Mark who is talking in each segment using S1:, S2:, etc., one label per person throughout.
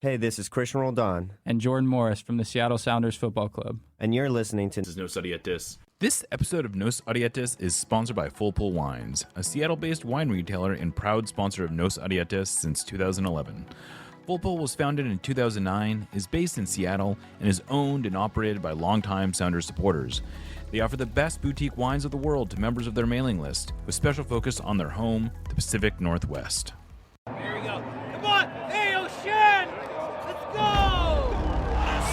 S1: Hey, this is Christian Roldan.
S2: And Jordan Morris from the Seattle Sounders Football Club.
S1: And you're listening to
S3: This is Nos Audietis. This episode of Nos Audietis is sponsored by Full Pull Wines, a Seattle-based wine retailer and proud sponsor of Nos Audietis since 2011. Full Pull was founded in 2009, is based in Seattle, and is owned and operated by longtime Sounders supporters. They offer the best boutique wines of the world to members of their mailing list, with special focus on their home, the Pacific Northwest.
S4: Here we go. Come on! Hey, O'Shan! Let's go!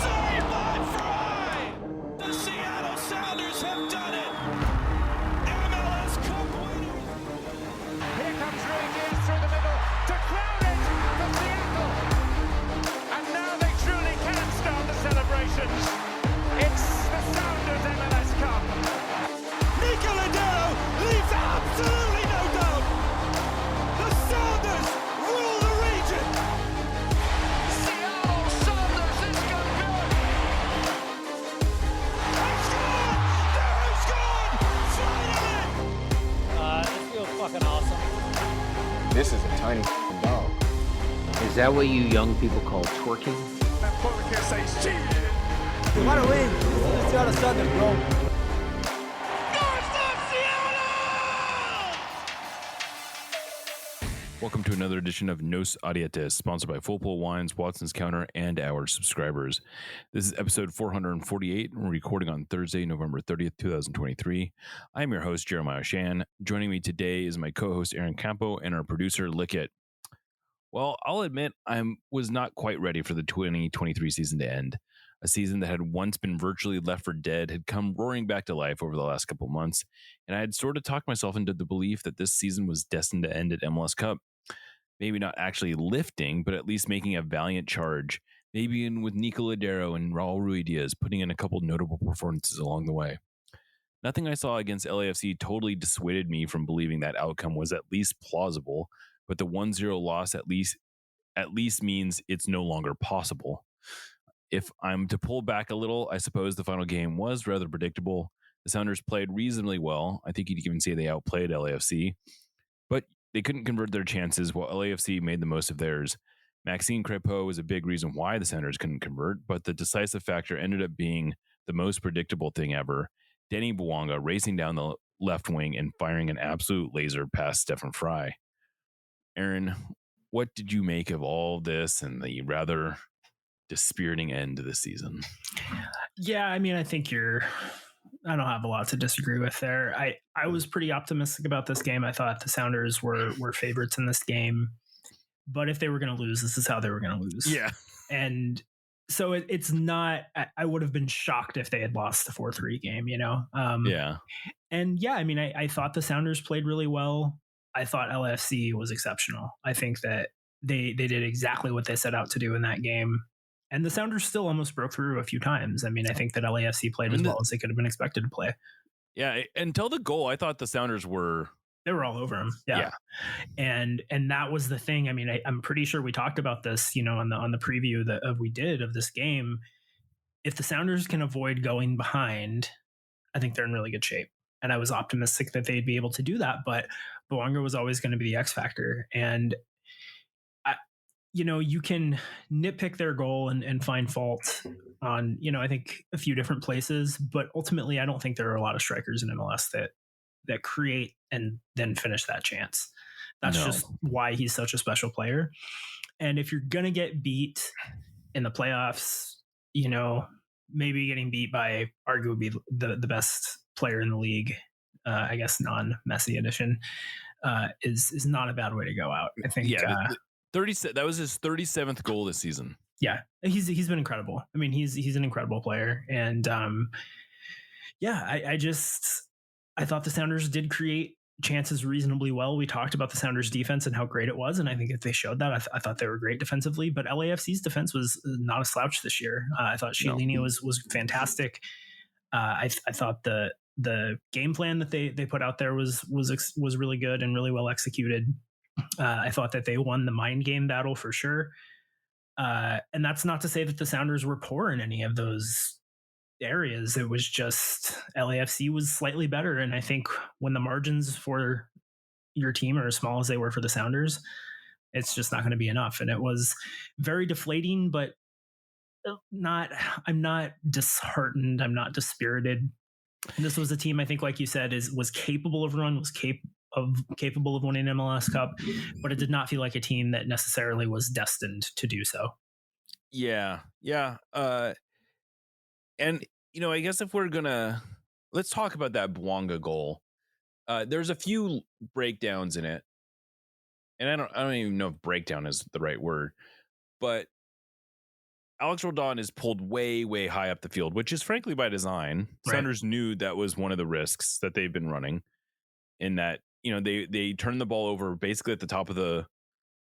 S5: Save by Fry! The Seattle Sounders have done it! MLS Cup winners!
S6: Here comes Rui Diaz through the middle to crown it for Seattle! And now they truly can start the celebrations. It's the Sounders MLS Cup.
S5: Nico Lodeiro leaves absolutely no doubt! The Sounders rule the region!
S6: Seattle Sounders is going to
S5: They've scored! They've scored! Finally!
S4: This feels fucking awesome.
S7: This is a tiny dog.
S8: Is that what you young people call twerking?
S6: And Porter says, cheated!
S4: You wanna win? This is the Seattle Sounders, bro.
S3: Welcome to another edition of Nos Audietis, sponsored by Full Pull Wines, Watson's Counter, and our subscribers. This is episode 448. We're recording on Thursday, November 30th, 2023. I'm your host, Jeremiah Shan. Joining me today is my co-host, Aaron Campo, and our producer, Lickett. Well, I'll admit I was not quite ready for the 2023 season to end. A season that had once been virtually left for dead had come roaring back to life over the last couple months, and I had sort of talked myself into the belief that this season was destined to end at MLS Cup. Maybe not actually lifting, but at least making a valiant charge, maybe in with Nico Lodeiro and Raul Ruidiaz putting in a couple notable performances along the way. Nothing I saw against LAFC totally dissuaded me from believing that outcome was at least plausible, but the 1-0 loss at least means it's no longer possible. If I'm to pull back a little, I suppose the final game was rather predictable. The Sounders played reasonably well. I think you'd even say they outplayed LAFC, but they couldn't convert their chances while LAFC made the most of theirs. Maxime Crépeau was a big reason why the Sounders couldn't convert, but the decisive factor ended up being the most predictable thing ever. Denny Bouanga racing down the left wing and firing an absolute laser past Stefan Fry. Aaron, what did you make of all this and the rather dispiriting end to the season?
S9: Yeah, I mean, I think I don't have a lot to disagree with there. I was pretty optimistic about this game. I thought the Sounders were favorites in this game, but if they were going to lose, this is how they were going to lose.
S3: Yeah.
S9: And so it's not, I would have been shocked if they had lost the 4-3 game, you know?
S3: Yeah.
S9: And yeah, I mean, I thought the Sounders played really well. I thought LAFC was exceptional. I think that they did exactly what they set out to do in that game. And the Sounders still almost broke through a few times. I mean, I think that LAFC played as well as they could have been expected to play.
S3: Yeah, until the goal, I thought the Sounders
S9: they were all over him. Yeah. And that was the thing. I mean, I'm pretty sure we talked about this, you know, on the preview that we did of this game. If the Sounders can avoid going behind, I think they're in really good shape. And I was optimistic that they'd be able to do that, but Bouanga was always going to be the X factor. And you know, you can nitpick their goal and find fault on, you know, I think a few different places, but ultimately I don't think there are a lot of strikers in MLS that create and then finish that chance. That's just why he's such a special player. And if you're going to get beat in the playoffs, you know, maybe getting beat by arguably the best player in the league, I guess non-Messi edition, is not a bad way to go out. I think.
S3: Yeah. That was his 37th goal this season.
S9: Yeah, he's been incredible. I mean, he's an incredible player, and I thought the Sounders did create chances reasonably well. We talked about the Sounders defense and how great it was, and I think if they showed that, I thought they were great defensively. But LAFC's defense was not a slouch this year. I thought Chiellini was fantastic. I thought the game plan that they put out there was really good and really well executed. I thought that they won the mind game battle for sure. And that's not to say that the Sounders were poor in any of those areas. It was just LAFC was slightly better. And I think when the margins for your team are as small as they were for the Sounders, It's just not going to be enough. And it was very deflating, but I'm not disheartened. I'm not dispirited. This was a team, I think, like you said, was capable of run, was capable of winning MLS Cup, but it did not feel like a team that necessarily was destined to do so.
S3: Yeah. And I guess if we're gonna, let's talk about that Bouanga goal. There's a few breakdowns in it, and I don't even know if breakdown is the right word, but Alex Roldan is pulled way, way high up the field, which is frankly by design.
S9: Right.
S3: Sounders knew that was one of the risks that they've been running, in that they turned the ball over basically at the top of the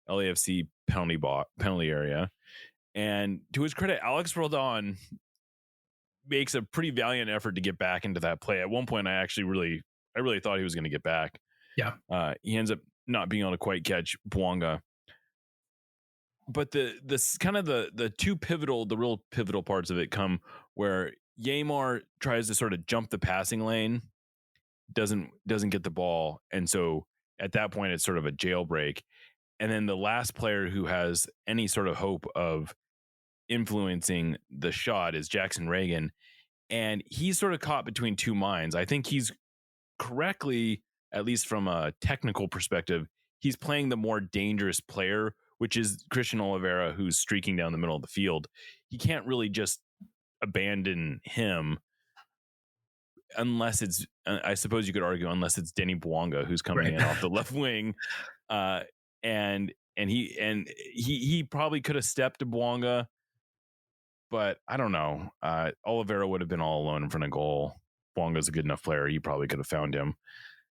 S3: LAFC penalty area. And to his credit, Alex Roldan makes a pretty valiant effort to get back into that play. At one point, I really thought he was going to get back.
S9: Yeah.
S3: He ends up not being able to quite catch Bouanga. But the real pivotal parts of it come where Yeimar tries to sort of jump the passing lane, doesn't get the ball, and so at that point it's sort of a jailbreak. And then the last player who has any sort of hope of influencing the shot is Jackson Reagan, and he's sort of caught between two minds. I think he's correctly, at least from a technical perspective, he's playing the more dangerous player, which is Christian Oliveira, who's streaking down the middle of the field. He can't really just abandon him unless it's, I suppose you could argue, unless it's Denny Bouanga, who's coming in off the left wing. And he probably could have stepped to Bouanga, but I don't know. Oliveira would have been all alone in front of goal. Bouanga's a good enough player. He probably could have found him.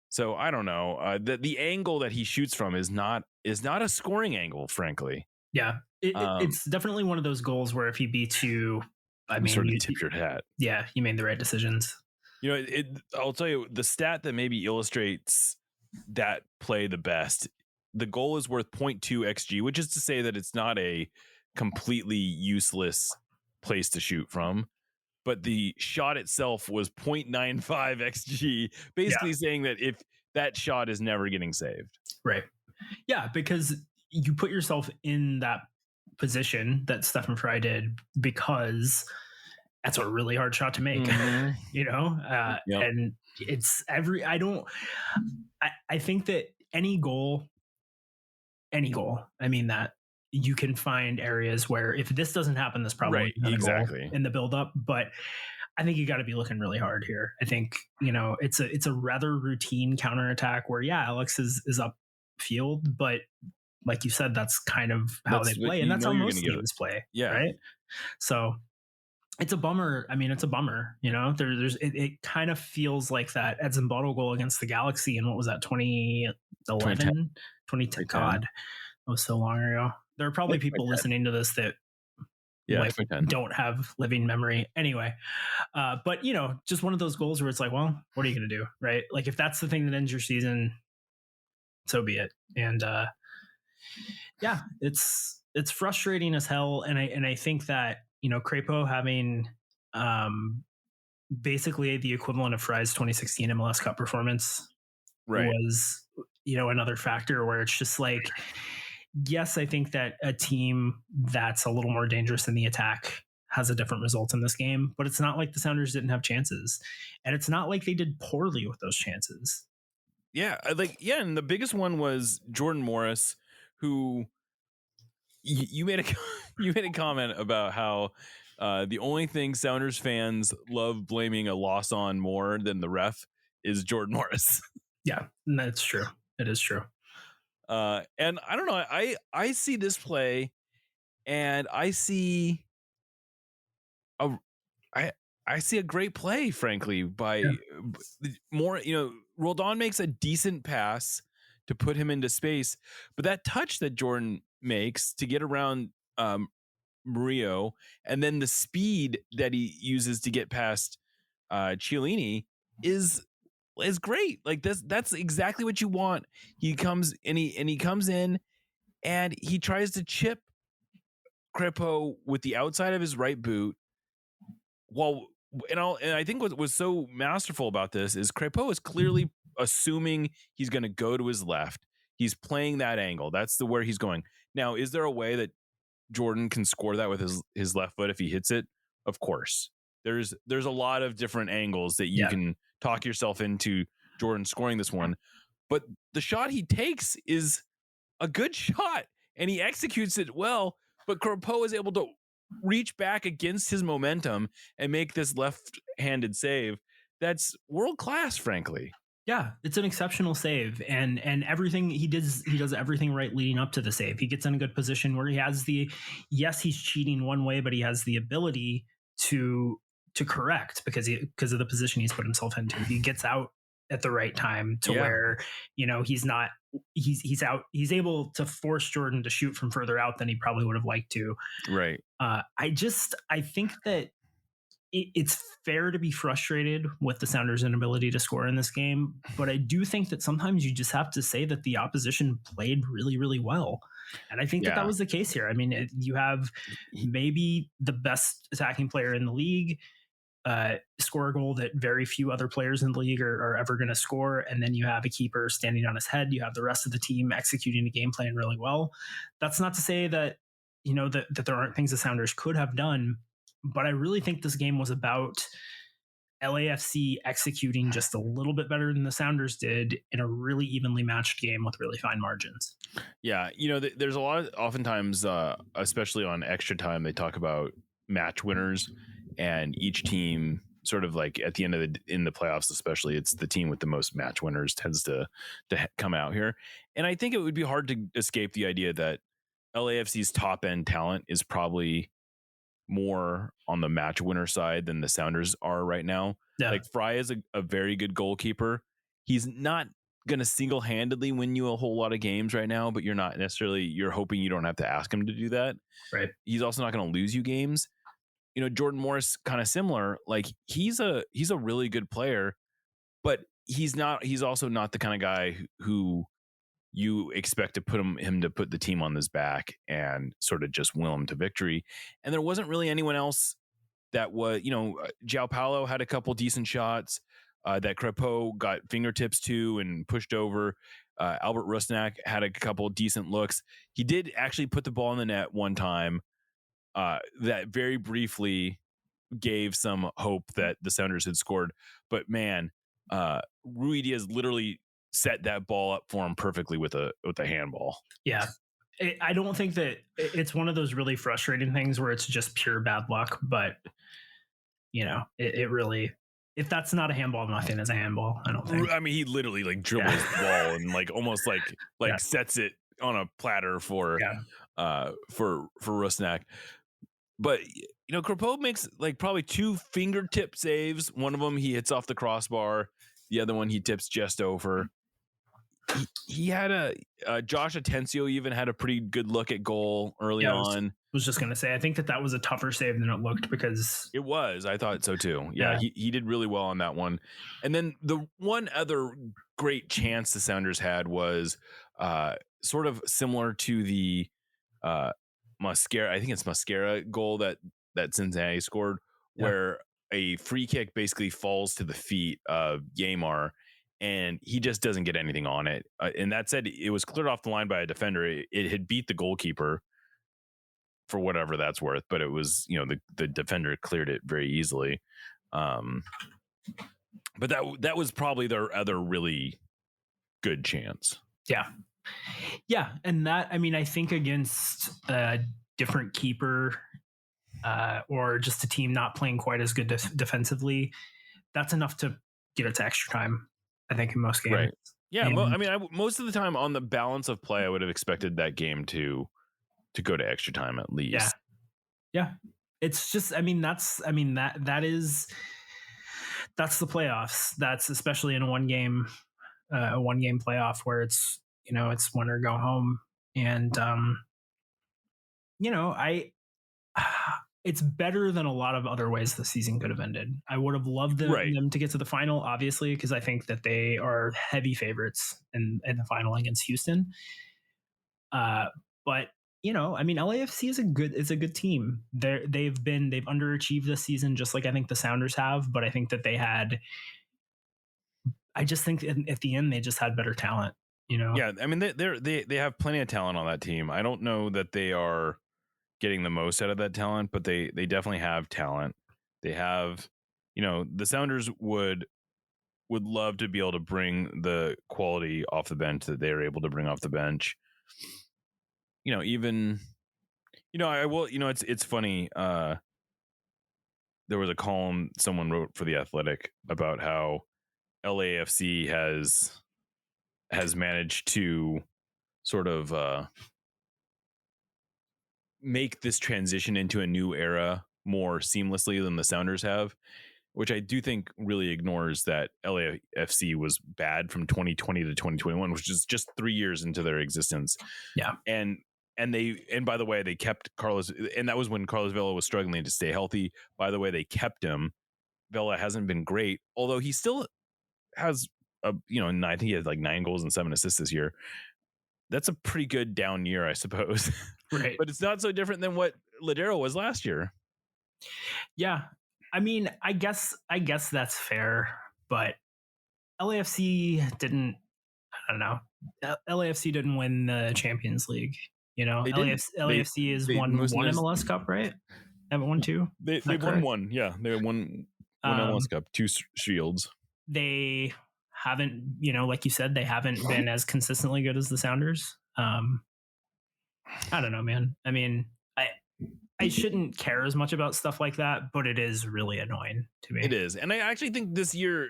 S3: So I don't know. The angle that he shoots from is not a scoring angle, frankly.
S9: Yeah, it's definitely one of those goals where if he beats you,
S3: you tip your hat.
S9: Yeah, you made the right decisions.
S3: I'll tell you the stat that maybe illustrates that play the best. The goal is worth 0.2 xG, which is to say that it's not a completely useless place to shoot from. But the shot itself was 0.95 xG, basically saying that if that shot is never getting saved.
S9: Right. Yeah, because you put yourself in that position that Stefan Frei did because that's a really hard shot to make,
S3: Yep.
S9: And it's I think that any goal, I mean that you can find areas where if this doesn't happen, this probably
S3: exactly
S9: in the buildup. But I think you got to be looking really hard here. I think it's a rather routine counterattack where Alex is upfield, but like you said, that's kind of how they play, and that's how most teams play.
S3: Yeah,
S9: right. So it's a bummer. I mean, it's a bummer. It kind of feels like that Edson Botto goal against the Galaxy, and what was that, 2011, 2010? God, that was so long ago. There are probably people listening to this that don't have living memory anyway. But just one of those goals where it's like, well, what are you going to do? Right. Like if that's the thing that ends your season, so be it. And it's frustrating as hell. And I think that, Crépeau having basically the equivalent of Frei's 2016 MLS Cup performance was, another factor where it's just like, yes, I think that a team that's a little more dangerous in the attack has a different result in this game, but it's not like the Sounders didn't have chances, and it's not like they did poorly with those chances.
S3: Yeah. And the biggest one was Jordan Morris, who you made a comment about how the only thing Sounders fans love blaming a loss on more than the ref is Jordan Morris.
S9: Yeah, that's true. It is true.
S3: And I don't know. I see this play, and I see a great play, frankly, by more. Roldan makes a decent pass to put him into space, but that touch that Jordan makes to get around Murillo, and then the speed that he uses to get past Chiellini is great. Like that's exactly what you want. He comes in and he tries to chip Crépeau with the outside of his right boot. And I think what was so masterful about this is Crépeau is clearly assuming he's going to go to his left. He's playing that angle. That's where he's going. Now, is there a way that Jordan can score that with his left foot if he hits it? Of course. There's a lot of different angles that you can talk yourself into Jordan scoring this one. But the shot he takes is a good shot, and he executes it well. But Crépeau is able to reach back against his momentum and make this left-handed save. That's world class, frankly.
S9: Yeah, it's an exceptional save, and everything he does everything right leading up to the save. He gets in a good position where he has he's cheating one way, but he has the ability to correct because of the position he's put himself into. He gets out at the right time to where, he's able to force Jordan to shoot from further out than he probably would have liked to.
S3: Right.
S9: I think that it's fair to be frustrated with the Sounders' inability to score in this game, but I do think that sometimes you just have to say that the opposition played really, really well. And I think that was the case here. I mean, you have maybe the best attacking player in the league score a goal that very few other players in the league are ever going to score. And then you have a keeper standing on his head. You have the rest of the team executing the game plan really well. That's not to say that, that there aren't things the Sounders could have done, but I really think this game was about LAFC executing just a little bit better than the Sounders did in a really evenly matched game with really fine margins.
S3: Yeah. There's a lot of, oftentimes, especially on Extra Time, they talk about match winners, and each team sort of like at the end of in the playoffs, especially, it's the team with the most match winners tends to come out here. And I think it would be hard to escape the idea that LAFC's top end talent is probably more on the match winner side than the Sounders are right now. Yeah. Like Fry is a very good goalkeeper. He's not going to single-handedly win you a whole lot of games right now, but you're hoping you don't have to ask him to do that.
S9: Right.
S3: He's also not going to lose you games. Jordan Morris, kind of similar. Like he's a really good player, but he's also not the kind of guy who you expect to put him to put the team on his back and sort of just will him to victory. And there wasn't really anyone else that was, João Paulo had a couple decent shots that Crépeau got fingertips to and pushed over. Albert Rusnak had a couple decent looks. He did actually put the ball in the net one time that very briefly gave some hope that the Sounders had scored. But man, Rui Diaz literally set that ball up for him perfectly with a handball.
S9: Yeah. I don't think that it's one of those really frustrating things where it's just pure bad luck, but it really, if that's not a handball, nothing is a handball. I don't think.
S3: I mean, he literally like dribbles the ball and like almost like sets it on a platter for Rusnak. But Crépeau makes like probably 2 fingertip saves. One of them he hits off the crossbar. The other one he tips just over. He had Josh Atencio even had a pretty good look at goal early on.
S9: I was just going to say, I think that was a tougher save than it looked because
S3: it was. I thought so too. Yeah. He did really well on that one. And then the one other great chance the Sounders had was sort of similar to the Mascara. I think it's Mascara goal that Cincinnati scored, where a free kick basically falls to the feet of Yeimar, and he just doesn't get anything on it. And that said, it was cleared off the line by a defender. It had beat the goalkeeper for whatever that's worth, but it was, the defender cleared it very easily. But that was probably their other really good chance.
S9: Yeah. Yeah. And that, I mean, I think against a different keeper or just a team not playing quite as good defensively, that's enough to get it to extra time, I think, in most games.
S3: Right. Yeah. Most of the time on the balance of play, I would have expected that game to go to extra time at least.
S9: Yeah. Yeah. It's just, that's the playoffs. That's especially in a one game playoff where it's, it's win or go home. And, it's better than a lot of other ways the season could have ended. I would have loved them to get to the final, obviously, because I think that they are heavy favorites in the final against Houston. But LAFC is a good team. They've underachieved this season, just like I think the Sounders have. But I think that I just think at the end they just had better talent.
S3: Yeah, I mean they have plenty of talent on that team. I don't know that they are getting the most out of that talent, but they definitely have talent. They have, the Sounders would love to be able to bring the quality off the bench that they are able to bring off the bench. Even, I will, it's funny. There was a column someone wrote for The Athletic about how LAFC has managed to sort of make this transition into a new era more seamlessly than the Sounders have, which I do think really ignores that LAFC was bad from 2020 to 2021, which is just 3 years into their existence.
S9: Yeah.
S3: And by the way, they kept Carlos, and that was when Carlos Vela was struggling to stay healthy. By the way, they kept him. Vela hasn't been great, although he still has I think he had like 9 goals and 7 assists this year. That's a pretty good down year, I suppose.
S9: Right.
S3: But it's not so different than what Ladero was last year.
S9: Yeah. I mean, I guess that's fair, but LAFC didn't, I don't know. LAFC didn't win the Champions League. LAFC has won one MLS Cup, right? Haven't won 2?
S3: They won 1. Yeah. They won one MLS Cup, 2 shields. They
S9: haven't, like you said, they haven't been as consistently good as the Sounders. I don't know, man. I mean, I shouldn't care as much about stuff like that, but it is really annoying to me.
S3: It is. And I actually think this year,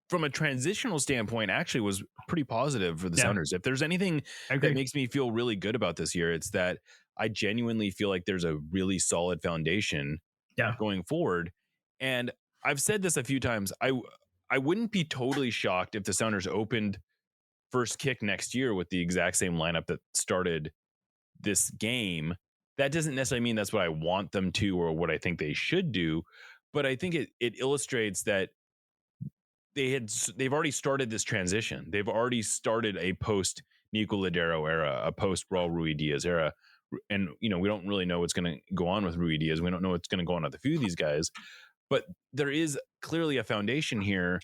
S3: from a transitional standpoint, actually was pretty positive for the Sounders. If there's anything that makes me feel really good about this year, it's that I genuinely feel like there's a really solid foundation going forward. And I've said this a few times. I wouldn't be totally shocked if the Sounders opened first kick next year with the exact same lineup that started this game. That doesn't necessarily mean that's what I want them to or what I think they should do, but I think it illustrates that they've already started this transition. They've already started a post Nico Ladero era, a post Raul Ruidiaz era, and we don't really know what's going to go on with Ruidiaz. We don't know what's going to go on with a few of these guys, but there is clearly a foundation here.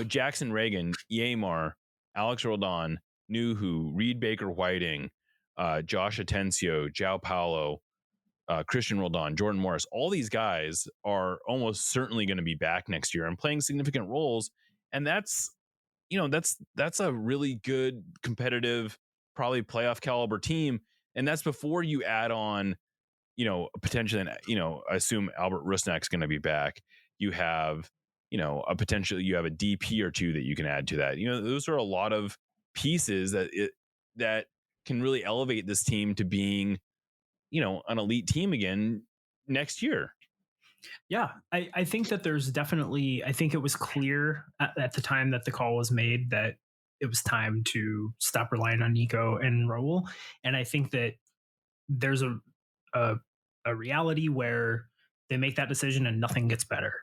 S3: Jackson Reagan, Yamar, Alex Roldan, Nuhu, Reed Baker Whiting, Josh Atencio, João Paulo, Christian Roldan, Jordan Morris, all these guys are almost certainly going to be back next year and playing significant roles. And that's a really good, competitive, probably playoff caliber team. And that's before you add on, potentially, I assume Albert Rusnak's going to be back. You have, you have a DP or 2 that you can add to that. Those are a lot of pieces that can really elevate this team to being, an elite team again next year.
S9: Yeah, I think that there's definitely, I think it was clear at the time that the call was made that it was time to stop relying on Nico and Raul. And I think that there's a reality where they make that decision and nothing gets better.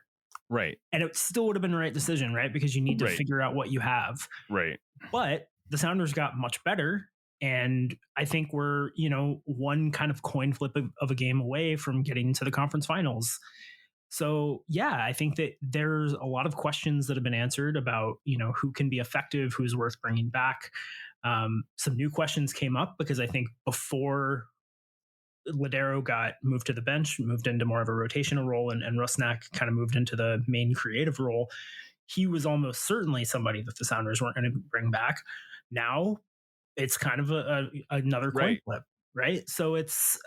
S3: Right.
S9: And it still would have been the right decision, right? Because you need to figure out what you have.
S3: Right.
S9: But the Sounders got much better. And I think we're, one kind of coin flip of a game away from getting to the conference finals. So, yeah, I think that there's a lot of questions that have been answered about, who can be effective, who's worth bringing back. Some new questions came up because I think before Ladero got moved to the bench, moved into more of a rotational role, and Rusnak kind of moved into the main creative role, he was almost certainly somebody that the Sounders weren't going to bring back. Now it's kind of another coin flip, right? So it's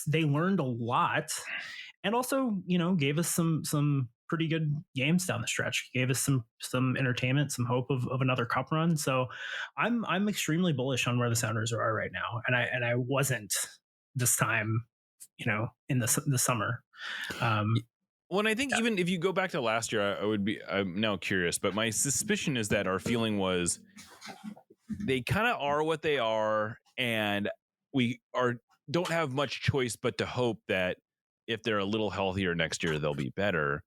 S9: they learned a lot, and also gave us some pretty good games down the stretch. Gave us some entertainment, some hope of another cup run. So I'm extremely bullish on where the Sounders are right now, and I wasn't this time, in the summer.
S3: Well, and I think even if you go back to last year, I'm now curious, but my suspicion is that our feeling was they kind of are what they are, and we don't have much choice but to hope that if they're a little healthier next year, they'll be better.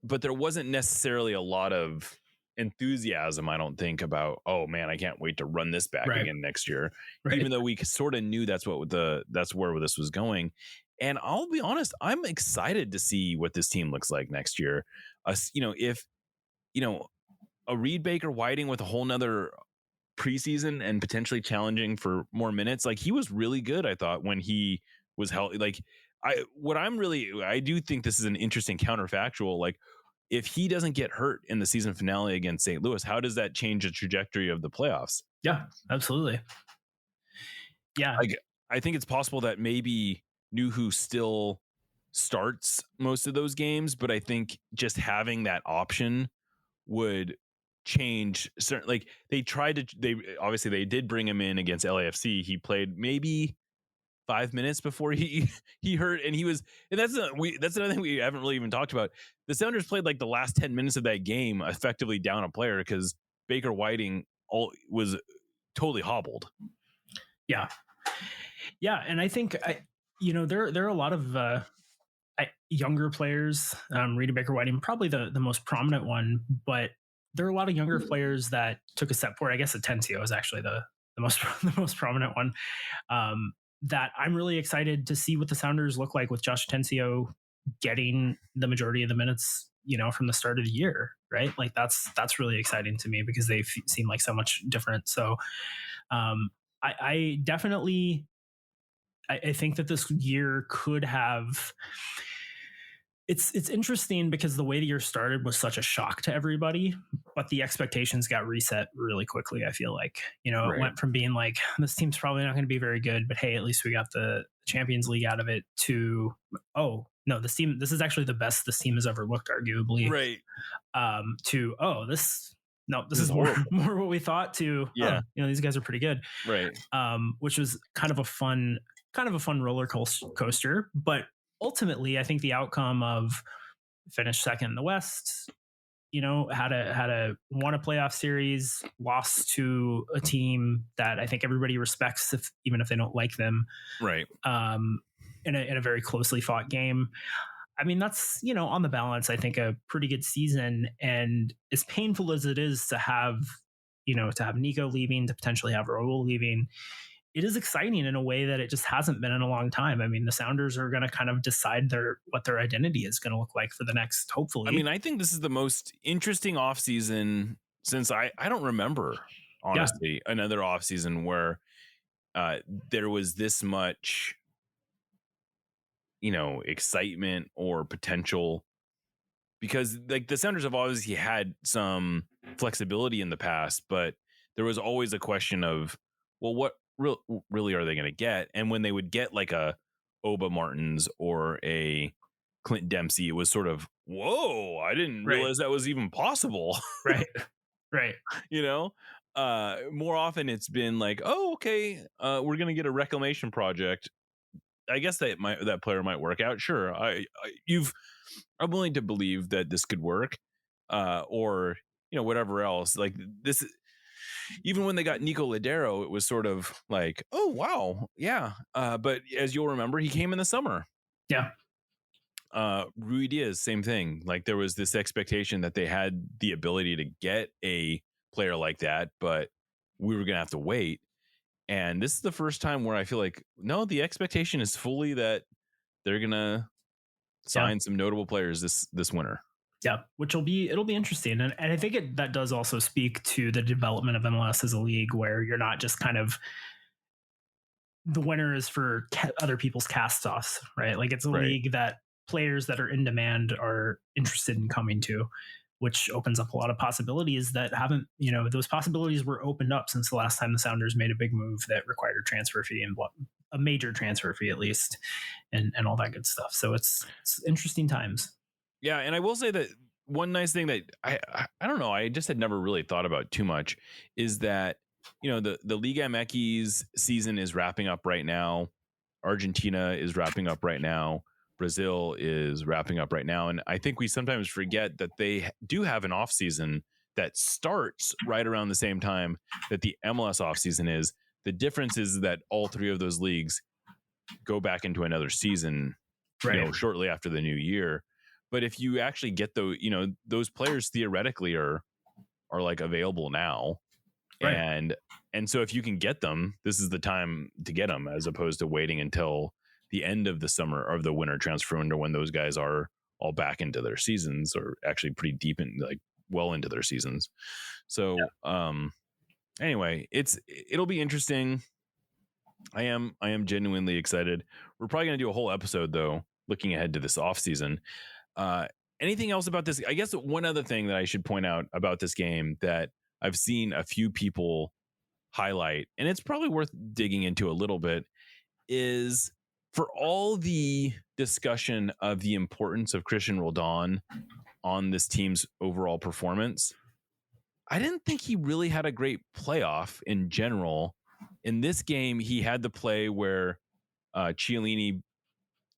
S3: But there wasn't necessarily a lot of enthusiasm, I don't think, about, oh man, I can't wait to run this back again next year. Even though we sort of knew that's where this was going. And I'll be honest, I'm excited to see what this team looks like next year. If a Reed Baker Whiting with a whole nother preseason and potentially challenging for more minutes. Like he was really good, I thought, when he was healthy. Like I do think this is an interesting counterfactual. Like if he doesn't get hurt in the season finale against St. Louis, how does that change the trajectory of the playoffs?
S9: Yeah, absolutely. Yeah.
S3: I think it's possible that maybe Nuhu still starts most of those games, but I think just having that option would change certain. Like they did bring him in against LAFC. He played maybe 5 minutes before he hurt, and that's another thing we haven't really even talked about. The Sounders played like the last 10 minutes of that game effectively down a player because Baker Whiting was totally hobbled.
S9: Yeah. And I think there are a lot of younger players. Rita Baker Whiting, probably the most prominent one, but there are a lot of younger players that took a step forward. I guess Atencio is actually the most prominent one. That I'm really excited to see what the Sounders look like with Josh Atencio getting the majority of the minutes, from the start of the year, right? Like that's really exciting to me because they seem like so much different. So I definitely, I think that this year could have. It's interesting because the way the year started was such a shock to everybody, but the expectations got reset really quickly. I feel like,
S3: Right.
S9: It went from being like, this team's probably not going to be very good, but hey, at least we got the Champions League out of it, to, oh no, this is actually the best this team has ever looked, arguably.
S3: Right.
S9: To, oh, this is more what we thought, to,
S3: yeah,
S9: these guys are pretty good.
S3: Right.
S9: Which was kind of a fun roller coaster, but ultimately, I think the outcome of finished second in the West, had a won a playoff series, lost to a team that I think everybody respects, even if they don't like them,
S3: right?
S9: In a very closely fought game. I mean, that's on the balance, I think a pretty good season. And as painful as it is to have Nico leaving, to potentially have Raul leaving, it is exciting in a way that it just hasn't been in a long time. I mean, the Sounders are going to kind of decide what their identity is going to look like for the next, hopefully.
S3: I mean, I think this is the most interesting offseason since I don't remember, honestly, another offseason where there was this much, excitement or potential, because like the Sounders have obviously had some flexibility in the past, but there was always a question of, well, what really are they going to get? And when they would get like a Oba Martins or a Clint Dempsey, it was sort of, whoa, I didn't realize that was even possible.
S9: Right.
S3: More often it's been like, oh, okay, we're going to get a reclamation project. I guess that player might work out. Sure. I'm willing to believe that this could work, or, whatever else. Like this, even when they got Nico Ladero, it was sort of like, oh, wow. Yeah. But as you'll remember, he came in the summer.
S9: Yeah.
S3: Rui Diaz, same thing. Like there was this expectation that they had the ability to get a player like that, but we were going to have to wait. And this is the first time where I feel like, no, the expectation is fully that they're going to sign some notable players this winter.
S9: Yeah, it'll be interesting. And I think that does also speak to the development of MLS as a league, where you're not just kind of, the winner is for other people's cast-offs, right? Like it's a league that players that are in demand are interested in coming to, which opens up a lot of possibilities that haven't, those possibilities were opened up since the last time the Sounders made a big move that required a transfer fee, and a major transfer fee at least, and all that good stuff. So it's interesting times.
S3: Yeah, and I will say that one nice thing that I don't know, I just had never really thought about too much is that, the Liga MX season is wrapping up right now. Argentina is wrapping up right now. Brazil is wrapping up right now. And I think we sometimes forget that they do have an off season that starts right around the same time that the MLS off season is. The difference is that all three of those leagues go back into another season, shortly after the new year. But if you actually get those players theoretically are like available now. Right. And so if you can get them, this is the time to get them, as opposed to waiting until the end of the summer or the winter transfer window, when those guys are all back into their seasons, or actually pretty deep in, like well into their seasons. So, anyway, it'll be interesting. I am genuinely excited. We're probably going to do a whole episode though, looking ahead to this offseason. Anything else about this? I guess one other thing that I should point out about this game that I've seen a few people highlight, and it's probably worth digging into a little bit, is for all the discussion of the importance of Christian Roldan on this team's overall performance, I didn't think he really had a great playoff in general. In this game, he had the play where Chiellini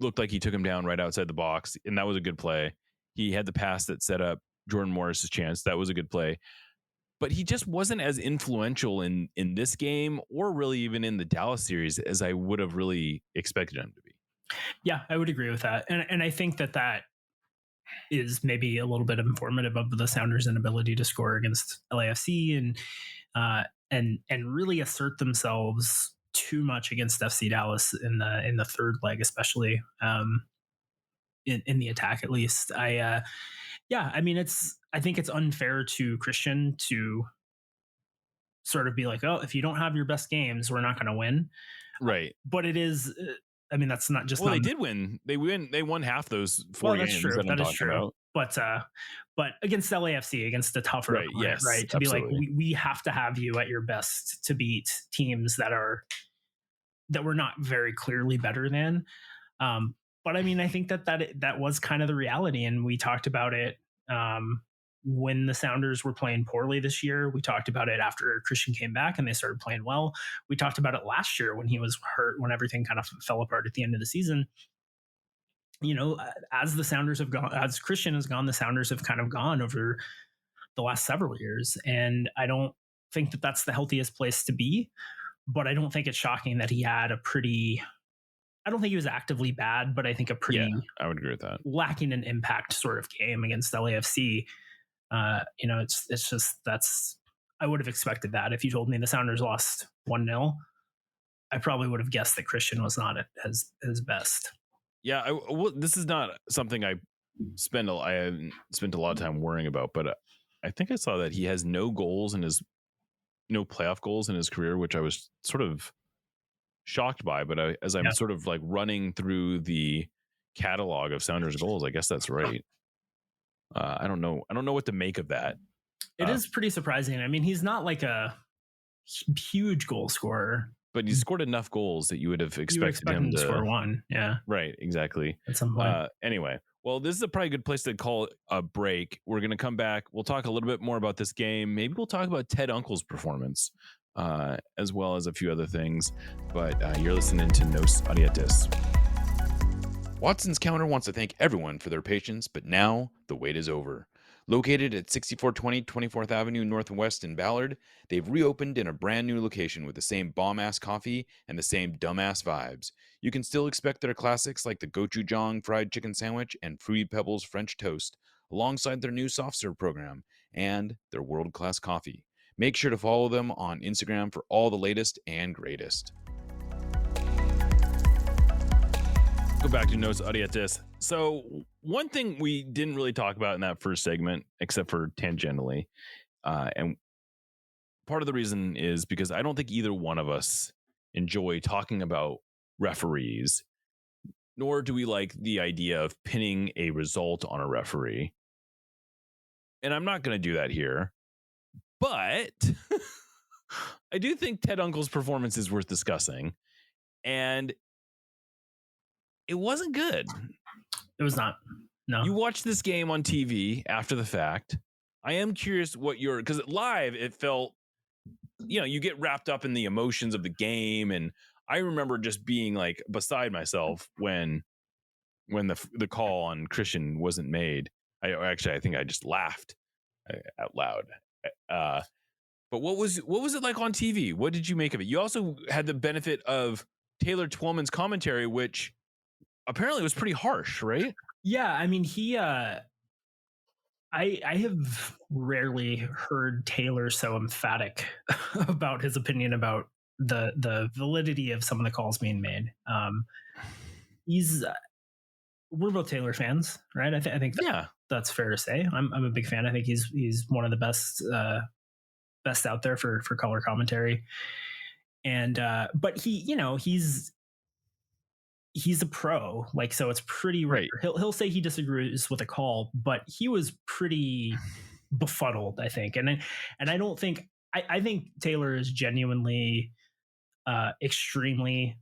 S3: looked like he took him down right outside the box, and that was a good play. He had the pass that set up Jordan Morris's chance. That was a good play. But he just wasn't as influential in this game or really even in the Dallas series as I would have really expected him to be.
S9: Yeah, I would agree with that. And I think that is maybe a little bit informative of the Sounders' inability to score against LAFC and really assert themselves too much against FC Dallas in the third leg, especially in the attack, at least. I think it's unfair to Christian to sort of be like, oh, if you don't have your best games, we're not going to win.
S3: Right.
S9: But it is, that's not just.
S3: Well, they did win. They won half those four games.
S9: True.
S3: That
S9: is true.
S3: About.
S9: But against LAFC, against the tougher opponent,
S3: yes,
S9: right? To
S3: absolutely.
S9: be like, we have to have you at your best to beat teams that we're not very clearly better than. But I think that was kind of the reality, and we talked about it when the Sounders were playing poorly this year. We talked about it after Christian came back and they started playing well. We talked about it last year when he was hurt, when everything kind of fell apart at the end of the season. As the Sounders have gone, as Christian has gone, the Sounders have kind of gone over the last several years. And I don't think that that's the healthiest place to be, but I don't think it's shocking that he had I don't think he was actively bad, but I think
S3: I would agree with that.
S9: Lacking an impact sort of game against LAFC. It's just, I would have expected that. If you told me the Sounders lost 1-0, I probably would have guessed that Christian was not at his best.
S3: Yeah, this is not something I haven't spent a lot of time worrying about, but I think I saw that he has no playoff goals in his career, which I was sort of shocked by. But as I'm sort of like running through the catalog of Sounders goals, I guess that's right. I don't know what to make of that.
S9: It is pretty surprising. He's not like a huge goal scorer,
S3: but he scored enough goals that you would have expected him to
S9: score one. Yeah,
S3: right, exactly.
S9: At some point.
S3: Anyway, well, this is a probably good place to call a break. We're going to come back. We'll talk a little bit more about this game. Maybe we'll talk about Ted Uncle's performance, as well as a few other things. But you're listening to Nos Audietis. Watson's Counter wants to thank everyone for their patience, but now the wait is over. Located at 6420 24th Avenue Northwest in Ballard, they've reopened in a brand new location with the same bomb-ass coffee and the same dumbass vibes. You can still expect their classics like the gochujang fried chicken sandwich and Fruity Pebbles French toast, alongside their new soft serve program and their world-class coffee. Make sure to follow them on Instagram for all the latest and greatest. Go back to Nos Audietis. So one thing we didn't really talk about in that first segment, except for tangentially, and part of the reason is because I don't think either one of us enjoy talking about referees, nor do we like the idea of pinning a result on a referee. And I'm not going to do that here, but I do think Ted Uncle's performance is worth discussing. And it wasn't good.
S9: It was not. No.
S3: You watched this game on TV after the fact. I am curious what because live it felt, you get wrapped up in the emotions of the game. And I remember just being like beside myself when the call on Christian wasn't made. I think I just laughed out loud. But what was it like on TV? What did you make of it? You also had the benefit of Taylor Twellman's commentary, which apparently was pretty harsh, right?
S9: Yeah, he I have rarely heard Taylor so emphatic about his opinion about the validity of some of the calls being made. We're both Taylor fans, right? I think that's fair to say. I'm a big fan. I think he's one of the best best out there for color commentary. And but he's a pro, like, so it's pretty rare. He'll say he disagrees with a call, but he was pretty befuddled, I think. And I don't think I think Taylor is genuinely extremely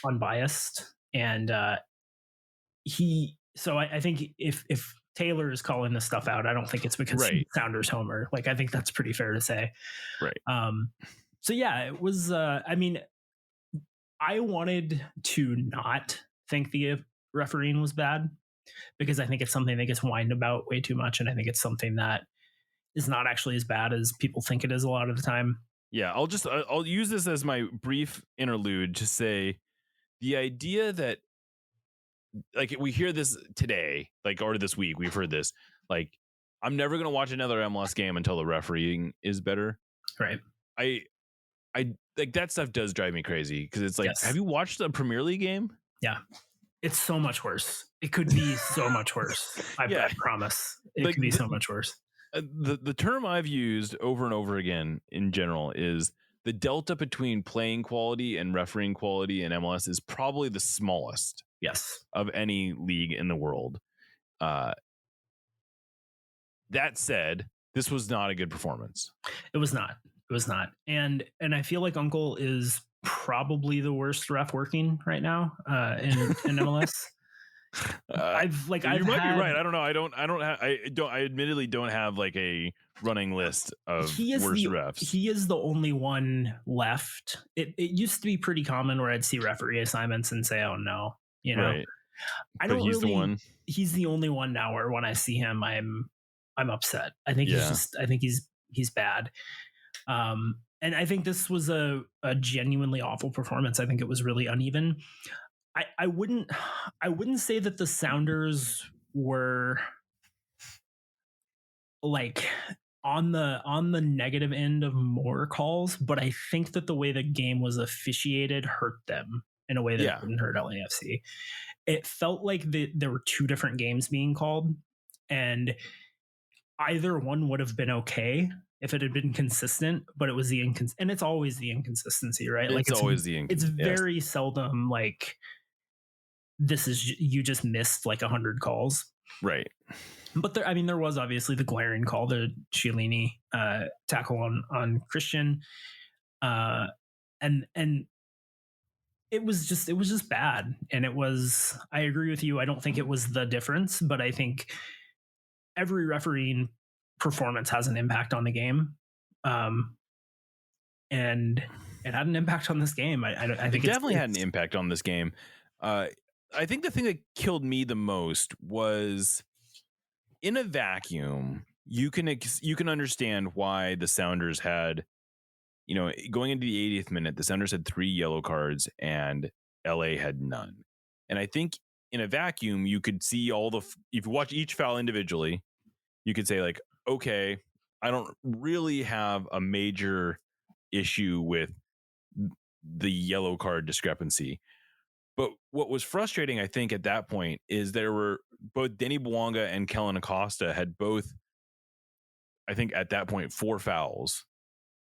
S9: unbiased, and I think if Taylor is calling this stuff out, I don't think it's because he's Sounders homer. Like, I think that's pretty fair to say.
S3: Right.
S9: So yeah, it was. I mean, I wanted to not think the refereeing was bad, because I think it's something that gets whined about way too much, and I think it's something that is not actually as bad as people think it is a lot of the time.
S3: Yeah, I'll use this as my brief interlude to say the idea that, like, we hear this today, like, or this week, we've heard this, like, I'm never going to watch another MLS game until the refereeing is better.
S9: Right.
S3: I like, that stuff does drive me crazy, because it's like,
S9: Yes.
S3: Have you watched a Premier League game?
S9: Yeah. It's so much worse. It could be so much worse. I promise. It could be so much worse.
S3: The term I've used over and over again in general is the delta between playing quality and refereeing quality in MLS is probably the smallest.
S9: Yes.
S3: Of any league in the world. That said, this was not a good performance. It was not.
S9: And I feel like Uncle is probably the worst ref working right now in MLS.
S3: You might be right. I don't know. I admittedly don't have like a running list of worst refs.
S9: He is the only one left. It used to be pretty common where I'd see referee assignments and say, "Oh no," you know.
S3: Right.
S9: I don't
S3: he's
S9: really.
S3: The one.
S9: He's the only one now where when I see him, I'm upset. I think he's bad. And I think this was a genuinely awful performance. I think it was really uneven. I wouldn't say that the Sounders were like on the negative end of more calls, but I think that the way the game was officiated hurt them in a way that didn't hurt LAFC. It felt like there were two different games being called, and either one would have been okay if it had been consistent, but it was and it's always the inconsistency, right?
S3: It's always the inconsistency.
S9: It's very seldom like you just missed like 100 calls.
S3: Right.
S9: But there was obviously the glaring call, the Chiellini tackle on Christian. And it was just bad. And I agree with you. I don't think it was the difference, but I think every refereeing performance has an impact on the game. And it had an impact on this game. I think it
S3: definitely had an impact on this game. I think the thing that killed me the most was, in a vacuum, you can understand why the Sounders had, going into the 80th minute, the Sounders had 3 yellow cards and LA had none. And I think in a vacuum, you could see if you watch each foul individually, you could say like, okay, I don't really have a major issue with the yellow card discrepancy. But what was frustrating, I think, at that point is there were both Denny Bouanga and Kellen Acosta had both, I think at that point, 4 fouls,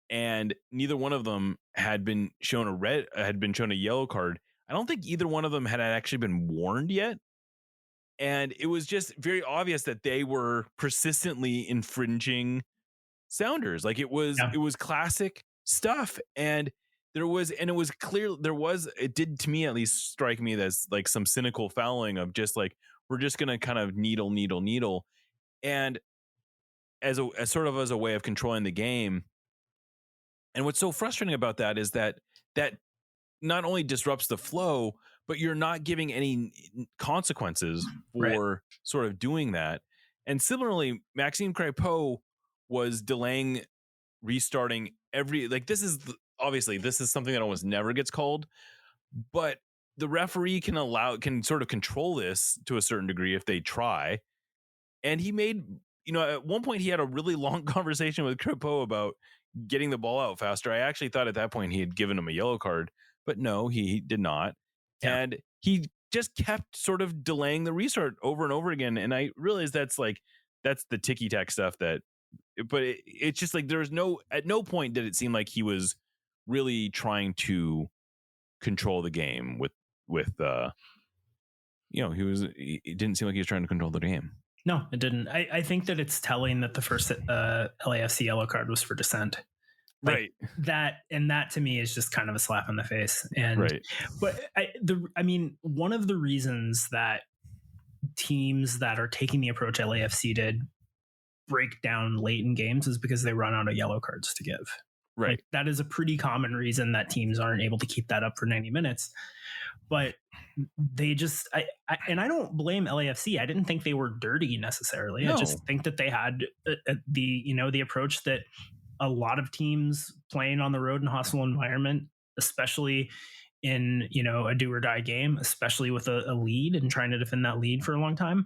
S3: and neither one of them had been shown a yellow card. I don't think either one of them had actually been warned yet. And it was just very obvious that they were persistently infringing Sounders. Like it was classic stuff. And it was clear it did, to me at least, strike me as like some cynical fouling of just like, we're just going to kind of needle. And as a way of controlling the game. And what's so frustrating about that is that not only disrupts the flow, but you're not giving any consequences for sort of doing that. And similarly, Maxime Crépeau was delaying restarting this is something that almost never gets called, but the referee can sort of control this to a certain degree if they try. And he made, at one point he had a really long conversation with Crépeau about getting the ball out faster. I actually thought at that point he had given him a yellow card, but no, he did not. Yeah. And he just kept sort of delaying the restart over and over again. And I realized that's the ticky-tack stuff that but it's just like at no point did it seem like he was really trying to control the game with it didn't seem like he was trying to control the game.
S9: No, it didn't. I think that it's telling that the first LAFC yellow card was for dissent.
S3: Right.
S9: That to me is just kind of a slap in the face. And
S3: right.
S9: But one of the reasons that teams that are taking the approach LAFC did break down late in games is because they run out of yellow cards to give.
S3: Right.
S9: Like, that is a pretty common reason that teams aren't able to keep that up for 90 minutes. But they just, I don't blame LAFC. I didn't think they were dirty necessarily.
S3: No.
S9: I just think that they had the approach that a lot of teams playing on the road in a hostile environment, especially in, a do or die game, especially with a lead and trying to defend that lead for a long time.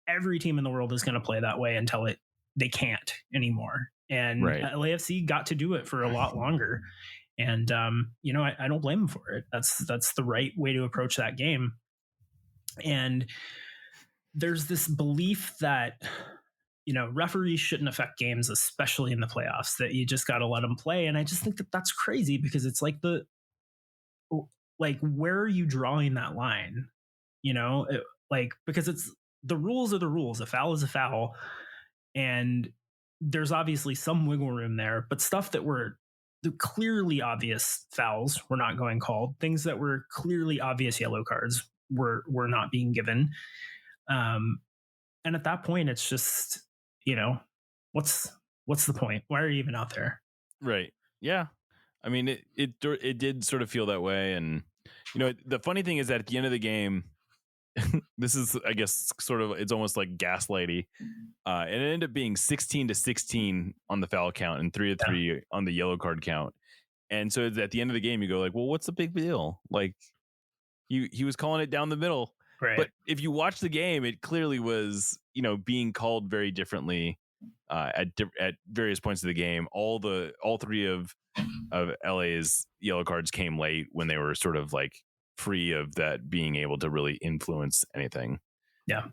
S9: Every team in the world is going to play that way until they can't anymore. And LAFC got to do it for a lot longer. And, I don't blame them for it. That's the right way to approach that game. And there's this belief that, referees shouldn't affect games, especially in the playoffs, that you just got to let them play. And I just think that that's crazy, because it's like where are you drawing that line? Because it's the rules are the rules. A foul is a foul. And there's obviously some wiggle room there, but stuff that were the clearly obvious fouls were not going called. Things that were clearly obvious yellow cards were not being given. And at that point, it's just, what's the point? Why are you even out there?
S3: Right. Yeah. I mean, it did sort of feel that way. And, the funny thing is that at the end of the game, this is, I guess, sort of, it's almost like gaslighty. And it ended up being 16-16 on the foul count and 3-3 on the yellow card count. And so at the end of the game, you go like, well, what's the big deal? Like, he was calling it down the middle.
S9: Right.
S3: But if you watch the game, it clearly was, being called very differently at various points of the game. All three of LA's yellow cards came late when they were sort of like free of that being able to really influence anything.
S9: Yeah.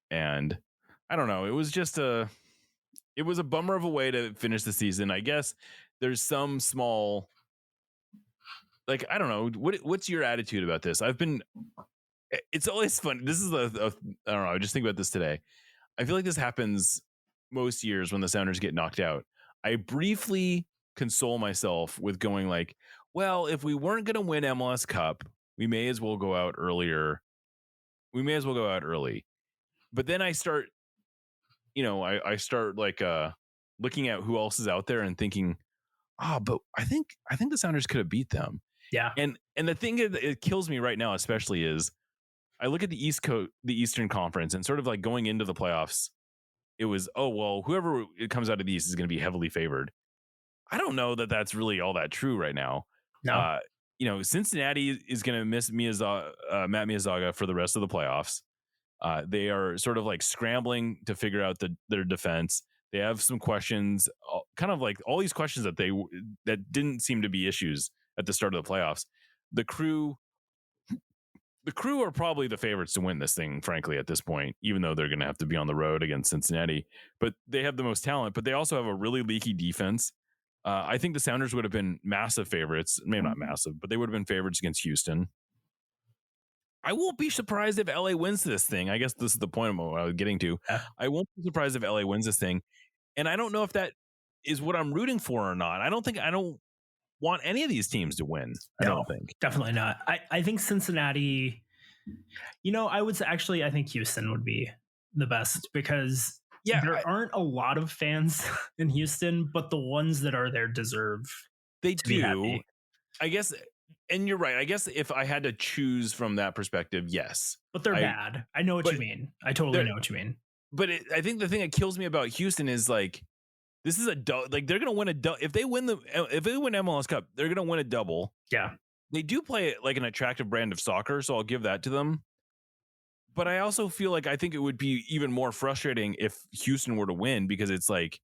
S3: And I don't know. It was a bummer of a way to finish the season. I guess there's some small, like, I don't know. What's your attitude about this? It's always fun. This is I don't know. I just think about this today. I feel like this happens most years when the Sounders get knocked out. I briefly console myself with going like, well, if we weren't going to win MLS Cup, we may as well go out earlier. We may as well go out early. But then I start, I start like looking at who else is out there and thinking, but I think the Sounders could have beat them.
S9: Yeah.
S3: And the thing that it kills me right now, especially, is I look at the Eastern Conference, and sort of like going into the playoffs, it was, whoever it comes out of the East is going to be heavily favored. I don't know that that's really all that true right now. No. Cincinnati is going to miss Matt Miyazaga for the rest of the playoffs. They are sort of like scrambling to figure out their defense. They have some questions, kind of like all these questions that didn't seem to be issues at the start of the playoffs. The Crew are probably the favorites to win this thing, frankly, at this point, even though they're going to have to be on the road against Cincinnati. But they have the most talent, but they also have a really leaky defense. I think the Sounders would have been massive favorites, maybe not massive, but they would have been favorites against Houston. I won't be surprised if LA wins this thing. I guess this is the point of what I was getting to. I won't be surprised if LA wins this thing. And I don't know if that is what I'm rooting for or not. I don't want any of these teams to win. I don't think.
S9: Definitely not. I think Cincinnati, I think Houston would be the best, because there aren't a lot of fans in Houston, but the ones that are there deserve.
S3: They do. I guess, and you're right. I guess if I had to choose from that perspective, yes.
S9: But they're bad. I know what you mean. I totally know what you mean.
S3: But I think the thing that kills me about Houston is like, this is like they're going to win if they win MLS Cup, they're going to win a double.
S9: Yeah.
S3: They do play like an attractive brand of soccer, so I'll give that to them. But I also feel like I think it would be even more frustrating if Houston were to win, because it's like,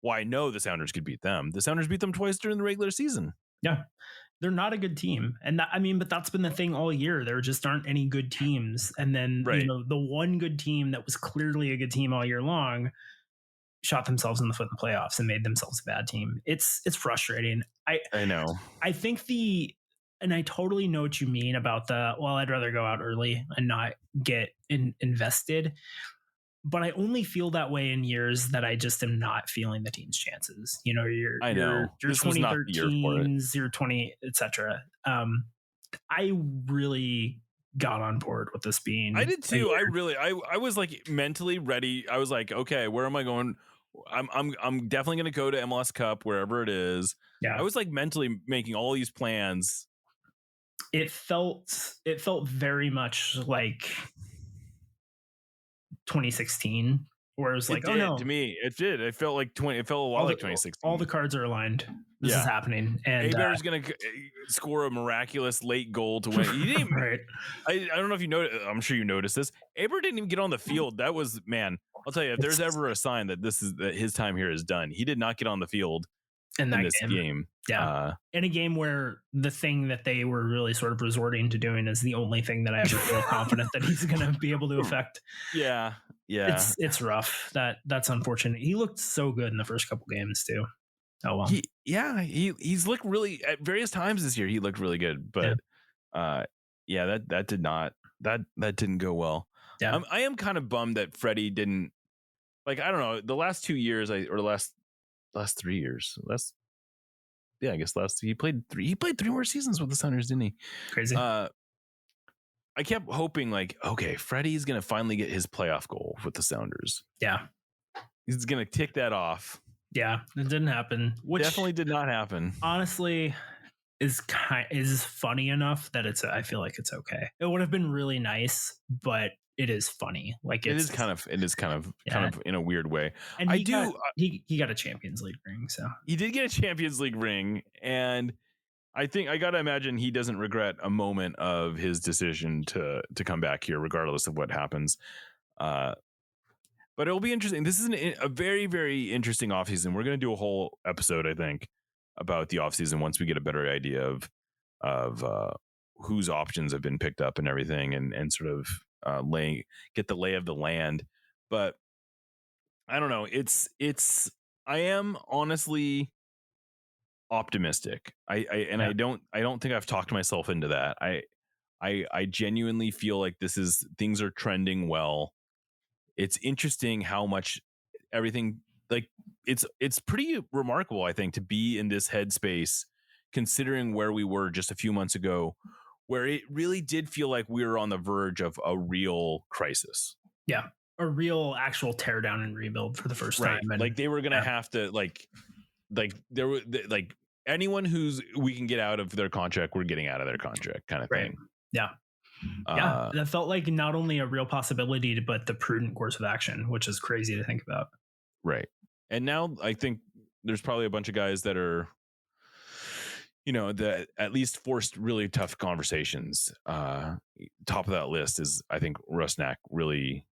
S3: well, I know the Sounders could beat them. The Sounders beat them twice during the regular season.
S9: Yeah. They're not a good team. And but that's been the thing all year. There just aren't any good teams. And then, the one good team that was clearly a good team all year long shot themselves in the foot in the playoffs and made themselves a bad team. It's frustrating.
S3: I know.
S9: I think and I totally know what you mean about I'd rather go out early and not get invested. But I only feel that way in years that I just am not feeling the team's chances. You know, your 2013s, your 20, etc. I really got on board with this being.
S3: I did too. I was like mentally ready. I was like, okay, where am I going? I'm definitely going to go to MLS Cup wherever it is.
S9: Yeah.
S3: I was like mentally making all these plans.
S9: It felt very much like 2016, where it was like,
S3: to me, it did. It felt like it felt a lot like 2016.
S9: All the cards are aligned. This is happening, and
S3: Heber's going to score a miraculous late goal to win. He didn't.
S9: Right.
S3: I don't know if you know. I'm sure you noticed this. Heber didn't even get on the field. That was, man. I'll tell you, if there's ever a sign that that his time here is done, he did not get on the field in this game.
S9: Yeah, in a game where the thing that they were really sort of resorting to doing is the only thing that I ever feel confident that he's going to be able to affect.
S3: Yeah.
S9: It's rough. That's unfortunate. He looked so good in the first couple games too. Oh well.
S3: He's looked really at various times this year. He looked really good, but that didn't go well.
S9: Yeah,
S3: I am kind of bummed that Freddie didn't, like, I don't know, the last 2 years or last 3 years. He played 3 more seasons with the Sounders, didn't he?
S9: Crazy.
S3: I kept hoping, like, okay, Freddie's gonna finally get his playoff goal with the Sounders.
S9: Yeah,
S3: he's gonna tick that off.
S9: Yeah, it didn't happen. Which
S3: definitely did not happen.
S9: Honestly, is funny enough that I feel like it's okay. It would have been really nice, but it is funny. Like
S3: it is kind of in a weird way.
S9: And he got a Champions League ring, so
S3: he did get a Champions League ring, and I think I gotta imagine he doesn't regret a moment of his decision to come back here, regardless of what happens. But it'll be interesting. This is a very, very interesting offseason. We're going to do a whole episode, I think, about the offseason once we get a better idea of whose options have been picked up and everything, and sort of get the lay of the land. But I don't know. I am honestly optimistic. I don't think I've talked myself into that. I genuinely feel like things are trending well. It's interesting how much everything, like, it's pretty remarkable, I think, to be in this headspace, considering where we were just a few months ago, where it really did feel like we were on the verge of a real crisis.
S9: Yeah, a real actual tear down and rebuild for the first time. And,
S3: like, they were going to have to like there were like anyone we can get out of their contract, we're getting out of their contract, kind of thing.
S9: Yeah. That felt like not only a real possibility, but the prudent course of action, which is crazy to think about.
S3: Right. And now I think there's probably a bunch of guys that are, that at least forced really tough conversations. Top of that list is, I think, Rusnak. Really,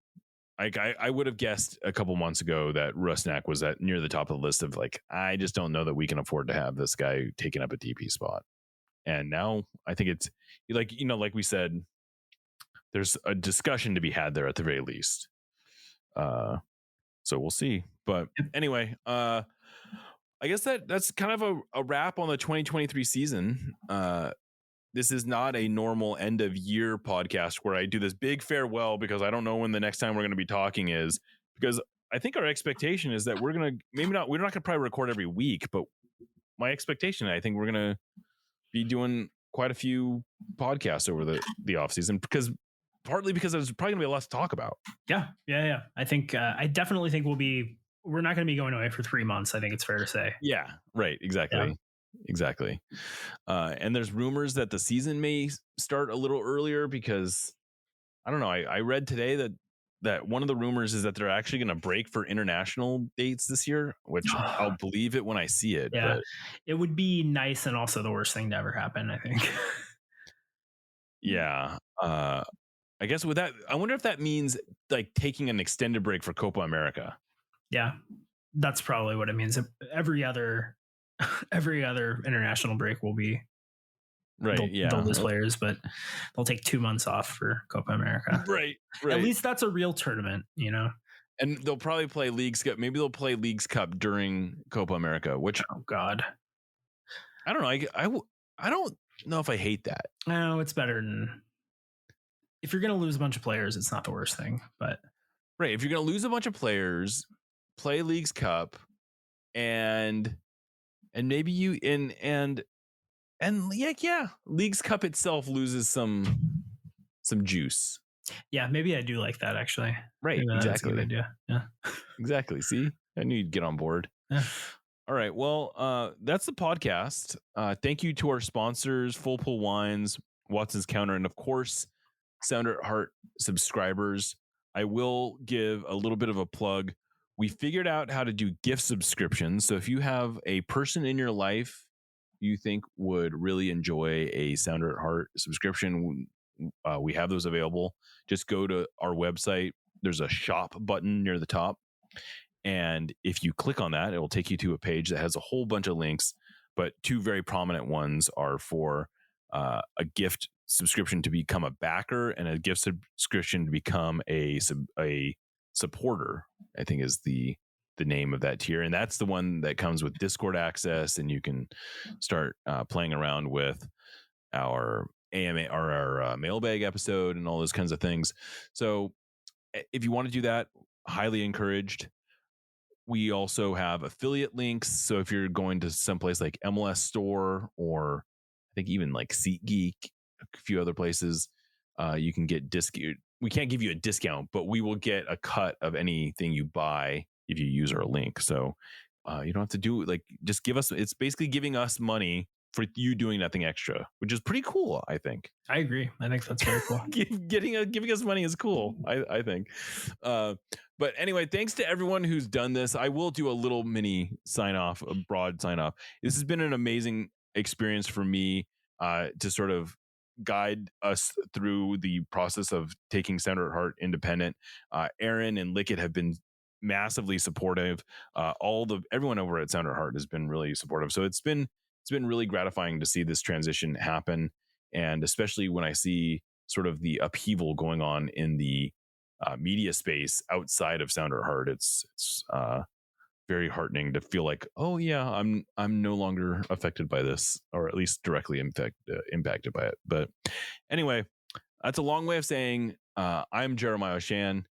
S3: I would have guessed a couple months ago that Rusnak was near the top of the list of, like, I just don't know that we can afford to have this guy taking up a DP spot. And now I think it's like we said, there's a discussion to be had there at the very least. So we'll see. But anyway, I guess that's kind of a wrap on the 2023 season. This is not a normal end of year podcast where I do this big farewell because I don't know when the next time we're going to be talking is, because I think our expectation is that we're not going to probably record every week, but my expectation, I think we're going to be doing quite a few podcasts over the off season, partly because there's probably gonna be a lot to talk about. Yeah.
S9: I think I definitely think we're not going to be going away for 3 months. I think it's fair to say.
S3: Yeah, right. Exactly. And there's rumors that the season may start a little earlier because I don't know. I read today that one of the rumors is that they're actually going to break for international dates this year, which I'll believe it when I see it.
S9: Yeah,
S3: but
S9: it would be nice and also the worst thing to ever happen, I think.
S3: Yeah. I guess with that, I wonder if that means like taking an extended break for Copa America.
S9: Yeah, that's probably what it means. Every other international break will be
S3: right.
S9: They'll lose players, but they'll take 2 months off for Copa America.
S3: Right.
S9: At least that's a real tournament,
S3: And they'll probably play Leagues Cup. Maybe they'll play Leagues Cup during Copa America, which
S9: Oh God.
S3: I don't know. I don't know if I hate that.
S9: No, it's better than if you're gonna lose a bunch of players, it's not the worst thing. But
S3: Right. If you're going to lose a bunch of players, play Leagues Cup and maybe you and yeah, Leagues Cup itself loses some juice.
S9: yeah, maybe I do like that actually.
S3: Right.
S9: Maybe that's a
S3: Exactly.
S9: good idea. Yeah.
S3: Exactly. See, I knew you'd get on board.
S9: Yeah.
S3: All right. Well, that's the podcast. Thank you to our sponsors, Full Pool Wines, Watson's Counter, and of course, Sounder at Heart subscribers. I will give a little bit of a plug. We figured out how to do gift subscriptions. So if you have a person in your life you think would really enjoy a Sounder at Heart subscription, we have those available. Just go to our website. There's a shop button near the top. And if you click on that, it will take you to a page that has a whole bunch of links. But two very prominent ones are for a gift subscription to become a backer and a gift subscription to become a supporter, I think is the name of that tier. And that's the one that comes with Discord access, and you can start playing around with our AMA or our mailbag episode and all those kinds of things. So if you want to do that, highly encouraged. We also have affiliate links. So if you're going to someplace like MLS Store or I think even like SeatGeek, a few other places, you can get discount. We can't give you a discount, but we will get a cut of anything you buy if you use our link. So you don't have to do just give us. It's basically giving us money for you doing nothing extra, which is pretty cool, I think.
S9: I agree. I think that's very cool.
S3: Giving us money is cool, I think. But anyway, thanks to everyone who's done this. I will do a little mini sign off, a broad sign off. This has been an amazing experience for me to sort of guide us through the process of taking Sounder at Heart independent. Aaron and Lickett have been massively supportive. Everyone over at Sounder at Heart has been really supportive. So it's been really gratifying to see this transition happen, and especially when I see sort of the upheaval going on in the media space outside of Sounder at Heart. It's very heartening to feel like, oh yeah, I'm no longer affected by this, or at least directly impacted by it. But anyway, that's a long way of saying I'm Jeremiah Oshan,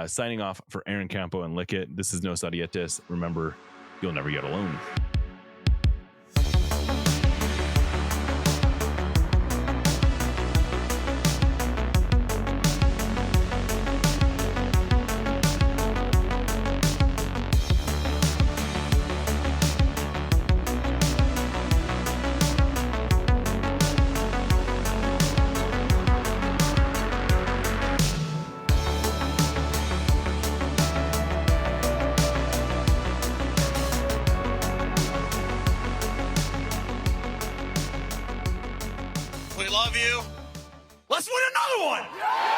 S3: signing off for Aaron Campo and Lickett. This is Nos Adietes. Remember, you'll never get alone.
S5: We love you. Let's win another one.